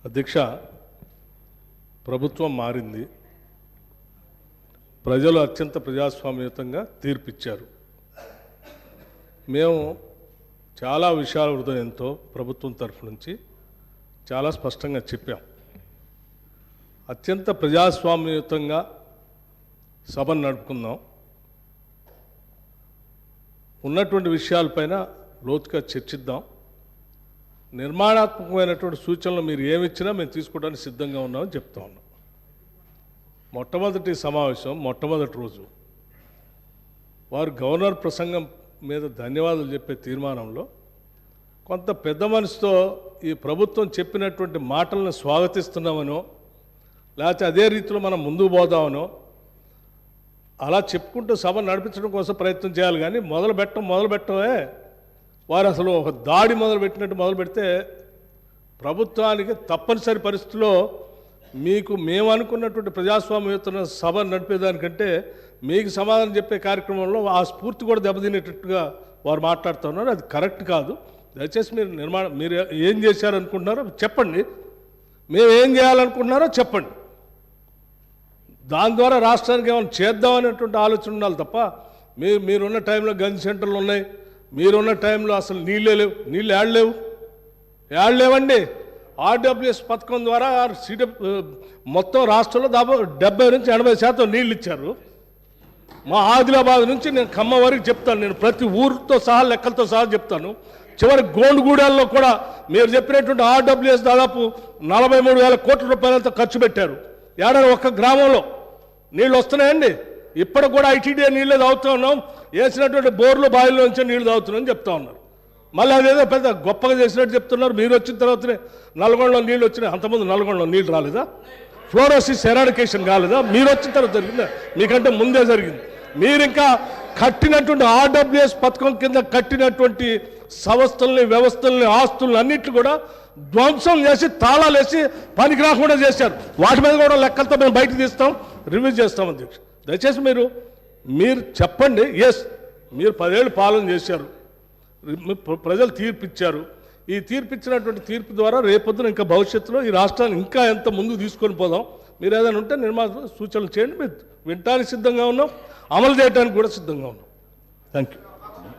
అధ్యక్ష, ప్రభుత్వం మారింది. ప్రజలు అత్యంత ప్రజాస్వామ్యయుతంగా తీర్పిచ్చారు. మేము చాలా విషయాల హృదయంతో ప్రభుత్వం తరఫు నుంచి చాలా స్పష్టంగా చెప్పాం. అత్యంత ప్రజాస్వామ్యయుతంగా సభను నడుపుకుందాం, ఉన్నటువంటి విషయాలపైన లోతుగా చర్చిద్దాం, నిర్మాణాత్మకమైనటువంటి సూచనలు మీరు ఏమిచ్చినా మేము తీసుకోవడానికి సిద్ధంగా ఉన్నామని చెప్తా ఉన్నాం. మొట్టమొదటి సమావేశం మొట్టమొదటి రోజు వారు గవర్నర్ ప్రసంగం మీద ధన్యవాదాలు చెప్పే తీర్మానంలో కొంత పెద్ద మనసుతో ఈ ప్రభుత్వం చెప్పినటువంటి మాటలను స్వాగతిస్తున్నామనో లేకపోతే అదే రీతిలో మనం ముందుకు పోదామనో అలా చెప్పుకుంటూ సభ నడిపించడం కోసం ప్రయత్నం చేయాలి. కానీ మొదలు పెట్టమే వారు అసలు ఒక దాడి మొదలుపెట్టినట్టు మొదలు పెడితే ప్రభుత్వానికి తప్పనిసరి పరిస్థితుల్లో మీకు మేము అనుకున్నటువంటి ప్రజాస్వామ్యయుత సభ నడిపేదానికంటే మీకు సమాధానం చెప్పే కార్యక్రమంలో ఆ స్ఫూర్తి కూడా దెబ్బతినేటట్టుగా వారు మాట్లాడుతున్నారు. అది కరెక్ట్ కాదు. దయచేసి మీరు ఏం చేశారనుకుంటున్నారో చెప్పండి, మేము ఏం చేయాలనుకుంటున్నారో చెప్పండి. దాని ద్వారా రాష్ట్రానికి ఏమైనా చేద్దామనేటువంటి ఆలోచన ఉండాలి తప్ప మీరున్న టైంలో గంజి సెంటర్లు ఉన్నాయి, మీరున్న టైంలో అసలు నీళ్ళే లేవు. నీళ్ళు ఏడలేవండి. ఆర్డబ్ల్యూఎస్ పథకం ద్వారా మొత్తం రాష్ట్రంలో దాదాపు 70 నుంచి 80% నీళ్ళు ఇచ్చారు. మా ఆదిలాబాద్ నుంచి నేను ఖమ్మం వరకు చెప్తాను, నేను ప్రతి ఊరితో సహా లెక్కలతో సహా చెప్తాను. చివరి గోండుగూడెల్లో కూడా మీరు చెప్పినటువంటి ఆర్డబ్ల్యూఎస్ దాదాపు 43,000 కోట్ల రూపాయలతో ఖర్చు పెట్టారు. ఏడాది ఒక్క గ్రామంలో నీళ్ళు వస్తున్నాయండి. ఇప్పటికి కూడా ఐటీడీ నీళ్ళే తాగుతూ ఉన్నాం, వేసినటువంటి బోర్లు బావిలో నుంచి నీళ్ళు తాగుతున్నాం చెప్తా ఉన్నారు. మళ్ళీ అదేదో పెద్ద గొప్పగా చేసినట్టు చెప్తున్నారు. మీరు వచ్చిన తర్వాతనే నల్గొండలో నీళ్ళు వచ్చినాయి. అంతకుముందు నల్గొండలో నీళ్ళు రాలేదా? ఫ్లోరోసిస్ ఎరాడికేషన్ కాలేదా? మీరు వచ్చిన తర్వాత జరిగిందా? మీకంటే ముందే జరిగింది. మీరు ఇంకా కట్టినటువంటి ఆర్డబ్ల్యూఎస్ పథకం కింద కట్టినటువంటి సంస్థల్ని, వ్యవస్థల్ని, ఆస్తుల్ని అన్నింటినీ కూడా ధ్వంసం చేసి తాళాలు వేసి పనికి రాకుండా చేశారు. వాటి మీద కూడా లెక్కలతో మేము బయటకు తీస్తాం, రివ్యూ చేస్తాం. అధ్యక్ష, దయచేసి మీరు చెప్పండి. ఎస్, మీరు 10 ఏళ్ళు పాలన చేశారు, ప్రజలు తీర్పిచ్చారు. ఈ తీర్పిచ్చినటువంటి తీర్పు ద్వారా రేపొద్దున ఇంకా భవిష్యత్తులో ఈ రాష్ట్రాన్ని ఇంకా ఎంత ముందుకు తీసుకొని పోదాం. మీరు ఏదైనా ఉంటే సూచనలు చేయండి. మీరు వినటానికి సిద్ధంగా ఉన్నాం, అమలు చేయడానికి కూడా సిద్ధంగా ఉన్నాం. Thank you.